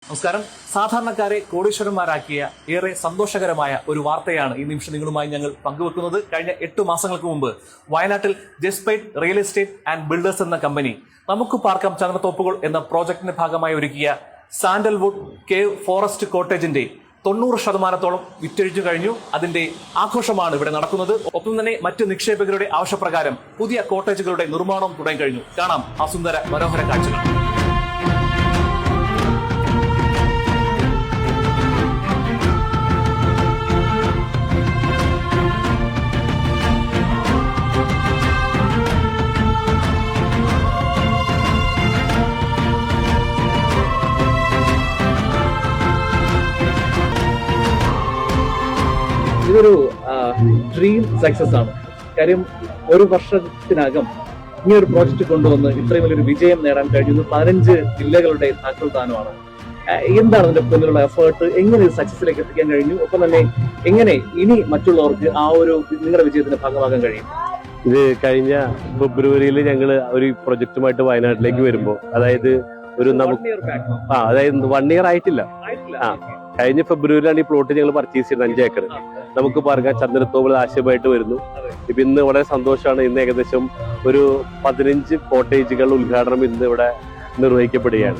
നമസ്കാരം. സാധാരണക്കാരെ കോടീശ്വരന്മാരാക്കിയ ഏറെ സന്തോഷകരമായ ഒരു വാർത്തയാണ് ഈ നിമിഷം നിങ്ങളുമായി ഞങ്ങൾ പങ്കുവെക്കുന്നത്. കഴിഞ്ഞ 8 മാസങ്ങൾക്ക് മുമ്പ് വയനാട്ടിൽ ജസ്പൈറ്റ് റിയൽ എസ്റ്റേറ്റ് ആൻഡ് ബിൽഡേഴ്സ് എന്ന കമ്പനി നമുക്ക് പാർക്കാം ചന്ദനത്തോപ്പുകൾ എന്ന പ്രോജക്ടിന്റെ ഭാഗമായി ഒരുക്കിയ സാൻഡൽവുഡ് കേവ് ഫോറസ്റ്റ് കോട്ടേജിന്റെ 90% വിറ്റഴിച്ചു കഴിഞ്ഞു. അതിന്റെ ആഘോഷമാണ് ഇവിടെ നടക്കുന്നത്. ഒപ്പം തന്നെ മറ്റ് നിക്ഷേപകരുടെ ആവശ്യപ്രകാരം പുതിയ കോട്ടേജുകളുടെ നിർമ്മാണം തുടങ്ങി കഴിഞ്ഞു. കാണാം ആ സുന്ദര മനോഹര കാഴ്ചകൾ. ഇതൊരു ഡ്രീം സക്സസ് ആണ്. കാര്യം ഒരു വർഷത്തിനകം ഈ ഒരു പ്രോജക്റ്റ് കൊണ്ടുവന്ന് ഇത്രയും വലിയൊരു വിജയം നേടാൻ കഴിഞ്ഞത് 15 ജില്ലകളുടെ താക്കോൽദാനമാണ്. എന്താണ് അതിന്റെ പിന്നിലുള്ള എഫേർട്ട്? എങ്ങനെ ഇത് സക്സസിലേക്ക് എത്തിക്കാൻ കഴിഞ്ഞു? ഒപ്പം തന്നെ എങ്ങനെ ഇനി മറ്റുള്ളവർക്ക് ആ ഒരു നിങ്ങളുടെ വിജയത്തിന്റെ ഭാഗമാകാൻ കഴിയും? ഇത് കഴിഞ്ഞ ഫെബ്രുവരിയിൽ ഞങ്ങൾ ഒരു പ്രൊജക്റ്റുമായിട്ട് വയനാട്ടിലേക്ക് വരുമ്പോൾ, അതായത് ഒരു അതായത് 1 ഇയർ ആയിട്ടില്ല. കഴിഞ്ഞ ഫെബ്രുവരിയിലാണ് ഈ പ്ലോട്ട് ഞങ്ങൾ പർച്ചേസ് ചെയ്തത്, 5 ഏക്കർ. നമുക്ക് പാർക്കാം ചന്ദനത്തോപ്പുകൾ ആശയമായിട്ട് വരുന്നു. ഇപ്പൊ ഇന്ന് വളരെ സന്തോഷമാണ്. ഇന്ന് ഏകദേശം ഒരു 15 കോട്ടേജുകളുടെ ഉദ്ഘാടനം ഇന്ന് ഇവിടെ നിർവഹിക്കപ്പെടുകയാണ്.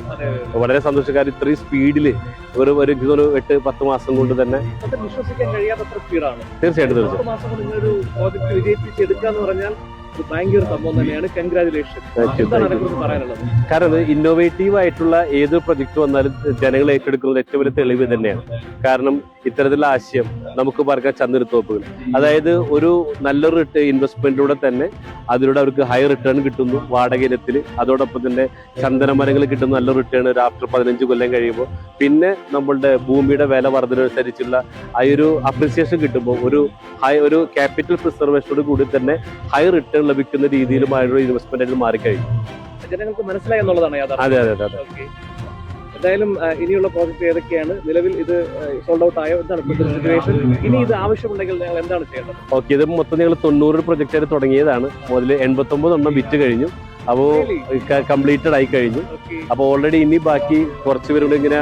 വളരെ സന്തോഷക്കാർ. ഇത്രയും സ്പീഡില് ഒരു 8-10 മാസം കൊണ്ട് തന്നെ വിശ്വസിക്കാൻ കഴിയാത്തത്ര സ്പീഡാണ്. തീർച്ചയായിട്ടും ഭയങ്കര സംഭവം തന്നെയാണ്. കൺഗ്രാജുലേഷൻ. കാരണം ഇന്നോവേറ്റീവ് ആയിട്ടുള്ള ഏത് പ്രൊജക്ട് വന്നാലും ജനങ്ങൾ ഏറ്റെടുക്കുന്നത് ഏറ്റവും വലിയ തെളിവ് തന്നെയാണ്. കാരണം ഇത്തരത്തിലുള്ള ആശയം നമുക്ക് പാർക്കാം ചന്ദനത്തോപ്പുകൾ, അതായത് ഒരു നല്ലൊരു ഇൻവെസ്റ്റ്മെന്റിലൂടെ തന്നെ അതിലൂടെ അവർക്ക് ഹൈ റിട്ടേൺ കിട്ടുന്നു വാടക ഇനത്തിൽ. അതോടൊപ്പം തന്നെ ചന്ദനമരങ്ങൾ കിട്ടുന്ന നല്ല റിട്ടേൺ ഒരു ആഫ്റ്റർ 15 കൊല്ലം കഴിയുമ്പോൾ. പിന്നെ നമ്മളുടെ ഭൂമിയുടെ വില വർധനനുസരിച്ചുള്ള ആ ഒരു അപ്രിസിയേഷൻ കിട്ടുമ്പോൾ ഒരു ക്യാപിറ്റൽ പ്രിസർവേഷനോട് കൂടി തന്നെ ഹൈ റിട്ടേൺ ലഭിക്കുന്ന രീതിയിലുമായുള്ള ഇൻവെസ്റ്റ്മെന്റ് ആയിട്ട് മാറിക്കഴിഞ്ഞു. ജനങ്ങൾക്ക് മനസ്സിലായി എന്നുള്ളതാണ് യാഥാർത്ഥ്യം. അതെ അതെ അതെ. എന്തായാലും ഇനിയുള്ള പ്രോജക്ട് ഏതൊക്കെയാണ്? നിലവിൽ ഇത് സോൾഡ് ഔട്ട് ആയോ? എന്താണ് സിറ്റുവേഷൻ? ഇനി ഇത് ആവശ്യമുണ്ടെങ്കിൽ ഞങ്ങൾ എന്താണ് ചെയ്യേണ്ടത്? ഓക്കെ, ഇത് മൊത്തം ഞങ്ങൾ 90 പ്രൊജക്റ്റ് ആയിട്ട് തുടങ്ങിയതാണ്. മുതൽ 89 വിറ്റ് കഴിഞ്ഞു. അപ്പോ കംപ്ലീറ്റഡ് ആയി കഴിഞ്ഞു. അപ്പൊ ഓൾറെഡി ഇനി ബാക്കി കുറച്ച് പേരുടെ ഇങ്ങനെ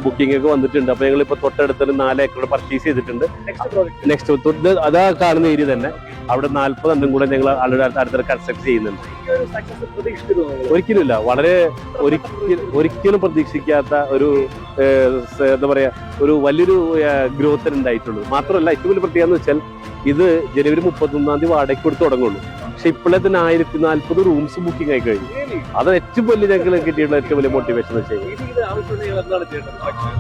ബുക്കിംഗ് ഒക്കെ വന്നിട്ടുണ്ട്. അപ്പൊ ഞങ്ങൾ ഇപ്പൊ തൊട്ടടുത്ത് 4 ഏക്കർ പർച്ചേസ് ചെയ്തിട്ടുണ്ട്. നെക്സ്റ്റ് അതാ കാണുന്ന ഏരിയ തന്നെ അവിടെ 40 കൂടെ ഞങ്ങൾ അടുത്ത കൺസ്ട്രക്ട് ചെയ്യുന്നുണ്ട്. ഒരിക്കലുമില്ല, വളരെ ഒരിക്കലും പ്രതീക്ഷിക്കാത്ത ഒരു എന്താ പറയാ ഒരു വലിയൊരു ഗ്രോത്ത് ഉണ്ടായിട്ടുള്ളൂ. മാത്രമല്ല ഏറ്റവും വലിയ പ്രത്യേകത എന്ന് വെച്ചാൽ ഇത് ജനുവരി 31 വാടകയ്ക്ക് കൊടുത്ത് തുടങ്ങുള്ളൂ. പക്ഷെ ഇപ്പോഴേ തന്നെ 1040 റൂംസ് ബുക്കിംഗ് ആയി കഴിഞ്ഞു. അത് ഏറ്റവും വലിയ ഞങ്ങൾ കിട്ടിയിട്ടുള്ള ഏറ്റവും വലിയ മോട്ടിവേഷൻ വെച്ചാൽ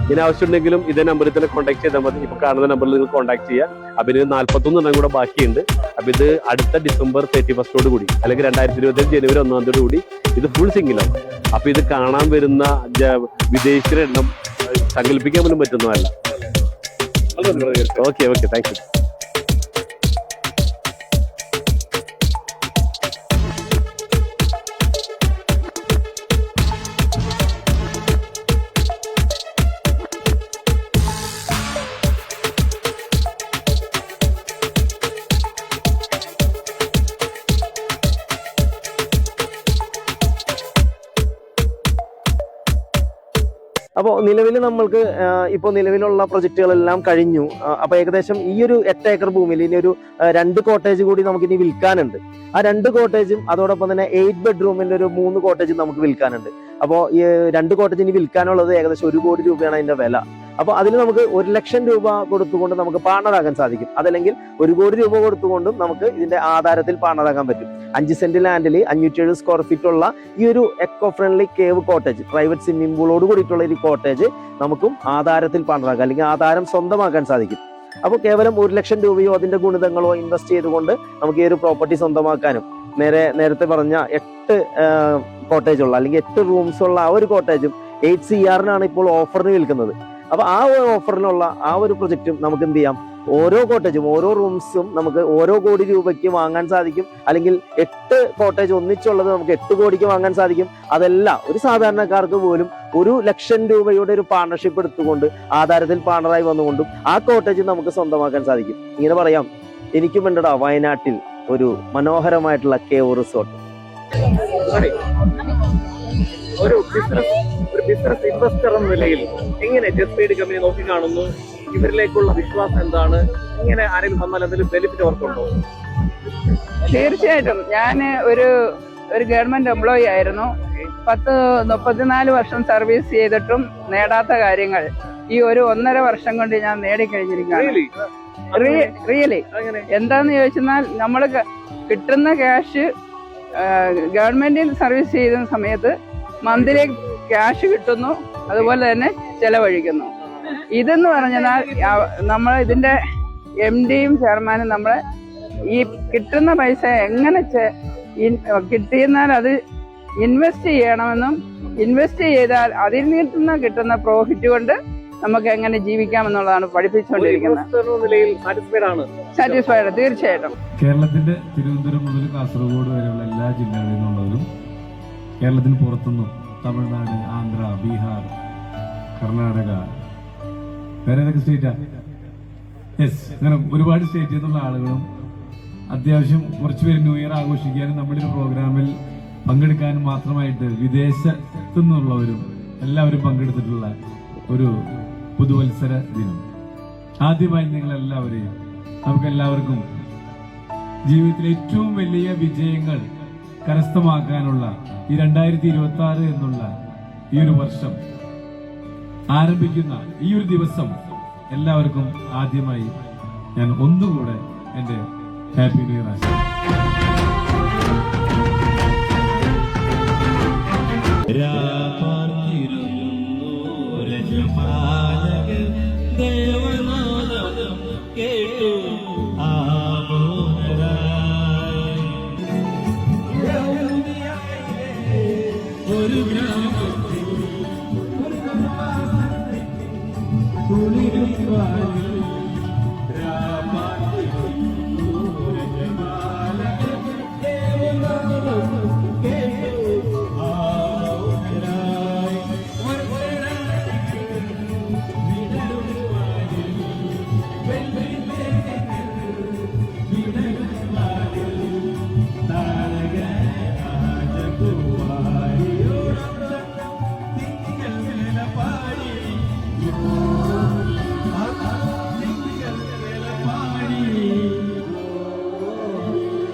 ഇതിന് ആവശ്യമുണ്ടെങ്കിലും ഇതേ നമ്പറിൽ തന്നെ കോൺടാക്ട് ചെയ്താൽ മതി. ഇപ്പൊ കാണുന്ന നമ്പറിൽ നിങ്ങൾ കോൺടാക്ട് ചെയ്യുക. അപ്പൊ ഇതിന് 41 കൂടെ ബാക്കിയുണ്ട്. അപ്പൊ ഇത് അടുത്ത ഡിസംബർ 31 കൂടി അല്ലെങ്കിൽ 2025 ജനുവരി 1 കൂടി ഇത് ഫുൾ സിംഗിളാവും. അപ്പൊ ഇത് കാണാൻ വരുന്ന വിദേശികളുടെ എണ്ണം സങ്കല്പിക്കാൻ പോലും പറ്റുന്നതല്ല. Okay okay, thank you. അപ്പോൾ നിലവിൽ നമ്മൾക്ക് ഇപ്പോൾ നിലവിലുള്ള പ്രൊജക്റ്റുകളെല്ലാം കഴിഞ്ഞു. അപ്പോൾ ഏകദേശം ഈ ഒരു 8 ഏക്കർ ഭൂമിയിൽ ഇനി ഒരു 2 കോട്ടേജ് കൂടി നമുക്ക് ഇനി വിൽക്കാനുണ്ട്. ആ 2 കോട്ടേജും അതോടൊപ്പം തന്നെ 8 ബെഡ്റൂമിന്റെ ഒരു 3 കോട്ടേജും നമുക്ക് വിൽക്കാനുണ്ട്. അപ്പോൾ ഈ 2 കോട്ടേജ് ഇനി വിൽക്കാനുള്ളത് ഏകദേശം 1 കോടി രൂപയാണ് അതിന്റെ വില. അപ്പോൾ അതിന് നമുക്ക് 1 ലക്ഷം രൂപ കൊടുത്തുകൊണ്ട് നമുക്ക് പാർട്ണറാകാൻ സാധിക്കും. അതല്ലെങ്കിൽ 1 കോടി രൂപ കൊടുത്തുകൊണ്ടും നമുക്ക് ഇതിന്റെ ആധാരത്തിൽ പാർട്ണറാകാൻ പറ്റും. 5 സെന്റ് ലാൻഡിൽ 570 സ്ക്വയർ ഫീറ്റ് ഉള്ള ഈ ഒരു eco friendly cave cottage, private swimming പൂളോട് കൂടിയിട്ടുള്ള ഒരു കോട്ടേജ് നമുക്കും ആധാരത്തിൽ പാർട്ണറാക്കാം, അല്ലെങ്കിൽ ആധാരം സ്വന്തമാക്കാൻ സാധിക്കും. അപ്പോൾ കേവലം 1 ലക്ഷം രൂപയോ അതിന്റെ ഗുണിതങ്ങളോ ഇൻവെസ്റ്റ് ചെയ്തുകൊണ്ട് നമുക്ക് ഈ ഒരു പ്രോപ്പർട്ടി സ്വന്തമാക്കാനും, നേരത്തെ പറഞ്ഞ 8 കോട്ടേജ് ഉള്ള അല്ലെങ്കിൽ 8 റൂംസ് ഉള്ള ആ ഒരു കോട്ടേജും 8 CR ഇപ്പോൾ ഓഫറിന് വിൽക്കുന്നത്. അപ്പൊ ആ ഒരു ഓഫറിനുള്ള ആ ഒരു പ്രൊജക്റ്റും നമുക്ക് എന്ത് ചെയ്യാം, ഓരോ കോട്ടേജും ഓരോ റൂംസും നമുക്ക് ഓരോ കോടി രൂപയ്ക്ക് വാങ്ങാൻ സാധിക്കും. അല്ലെങ്കിൽ 8 കോട്ടേജ് ഒന്നിച്ചുള്ളത് നമുക്ക് 8 കോടിക്ക് വാങ്ങാൻ സാധിക്കും. അതല്ല, ഒരു സാധാരണക്കാർക്ക് പോലും 1 ലക്ഷം രൂപയുടെ ഒരു പാർട്ണർഷിപ്പ് എടുത്തുകൊണ്ട് ആധാരത്തിൽ പാർട്ണറായി വന്നുകൊണ്ടും ആ കോട്ടേജ് നമുക്ക് സ്വന്തമാക്കാൻ സാധിക്കും. ഇങ്ങനെ പറയാം, എനിക്കും വേണ്ടടാ വയനാട്ടിൽ ഒരു മനോഹരമായിട്ടുള്ള കേവ് റിസോർട്ട്. ഒരു ബിസിനസ് ഇൻവെസ്റ്റർ എന്ന നിലയിൽ എങ്ങനെ ജസ്പീഡ് കമ്പനി നോക്കിക്കാണുന്നു? ഇവരിലേക്കുള്ള വിശ്വാസം എന്താണ്? ഇങ്ങനെ ആരെങ്കിലും വന്നാൽ എന്തെങ്കിലും ബെനിഫിറ്റ് അവർക്കുണ്ടോ? തീർച്ചയായിട്ടും. ഞാൻ ഒരു ഗവൺമെന്റ് എംപ്ലോയി ആയിരുന്നു. 34 വർഷം സർവീസ് ചെയ്തിട്ടും നേടാത്ത കാര്യങ്ങൾ ഈ ഒരു 1.5 വർഷം കൊണ്ട് ഞാൻ നേടിക്കഴിഞ്ഞിരിക്കുകയാണ്. റിയലി എന്താന്ന് ചോദിച്ചാൽ നമ്മൾ കിട്ടുന്ന ക്യാഷ് ഗവൺമെന്റിൽ സർവീസ് ചെയ്യുന്ന സമയത്ത് മന്ത്ലി ക്യാഷ് കിട്ടുന്നു, അതുപോലെ തന്നെ ചെലവഴിക്കുന്നു. ഇതെന്ന് പറഞ്ഞാൽ നമ്മൾ ഇതിന്റെ MDയും ചെയർമാനും നമ്മളെ ഈ കിട്ടുന്ന പൈസ എങ്ങനെ കിട്ടിയെന്നാൽ അത് ഇൻവെസ്റ്റ് ചെയ്യണമെന്നും, ഇൻവെസ്റ്റ് ചെയ്താൽ അതിൽ നിന്ന് കിട്ടുന്ന പ്രോഫിറ്റ് കൊണ്ട് നമുക്ക് എങ്ങനെ ജീവിക്കാമെന്നുള്ളതാണ് പഠിപ്പിച്ചുകൊണ്ടിരിക്കുന്നത്. സാറ്റിസ്ഫൈഡ്, തീർച്ചയായിട്ടും. കേരളത്തിന്റെ തിരുവനന്തപുരം മുതൽ കാസർഗോഡ് വരെയുള്ള എല്ലാ ജില്ലകളിൽ നിന്നുള്ളവരും കേരളത്തിന് പുറത്തുനിന്നും തമിഴ്നാട്, ആന്ധ്ര, ബീഹാർ, കർണാടക, വേറെ ഏതൊക്കെ സ്റ്റേറ്റാ? അങ്ങനെ ഒരുപാട് സ്റ്റേറ്റിൽ നിന്നുള്ള ആളുകളും അത്യാവശ്യം കുറച്ചുപേര് ന്യൂ ഇയർ ആഘോഷിക്കാനും നമ്മുടെ ഒരു പ്രോഗ്രാമിൽ പങ്കെടുക്കാനും മാത്രമായിട്ട് വിദേശത്തു നിന്നുള്ളവരും എല്ലാവരും പങ്കെടുത്തിട്ടുള്ള ഒരു പുതുവത്സര ദിനം. ആദ്യമായി നിങ്ങളെല്ലാവരെയും നമുക്കെല്ലാവർക്കും ജീവിതത്തിലെ ഏറ്റവും വലിയ വിജയങ്ങൾ കരസ്ഥമാക്കാനുള്ള ഈ 2026 എന്നുള്ള ഈ ഒരു വർഷം ആരംഭിക്കുന്ന ഈ ഒരു ദിവസം എല്ലാവർക്കും ആദ്യമായി ഞാൻ ഒന്നുകൂടെ എൻ്റെ ഹാപ്പി ന്യൂ ഇയർ ആശംസിക്കുന്നു. ഒരു ഗ്രാമത്തിൽ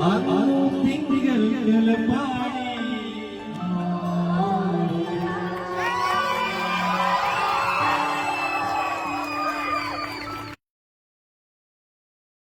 I think we got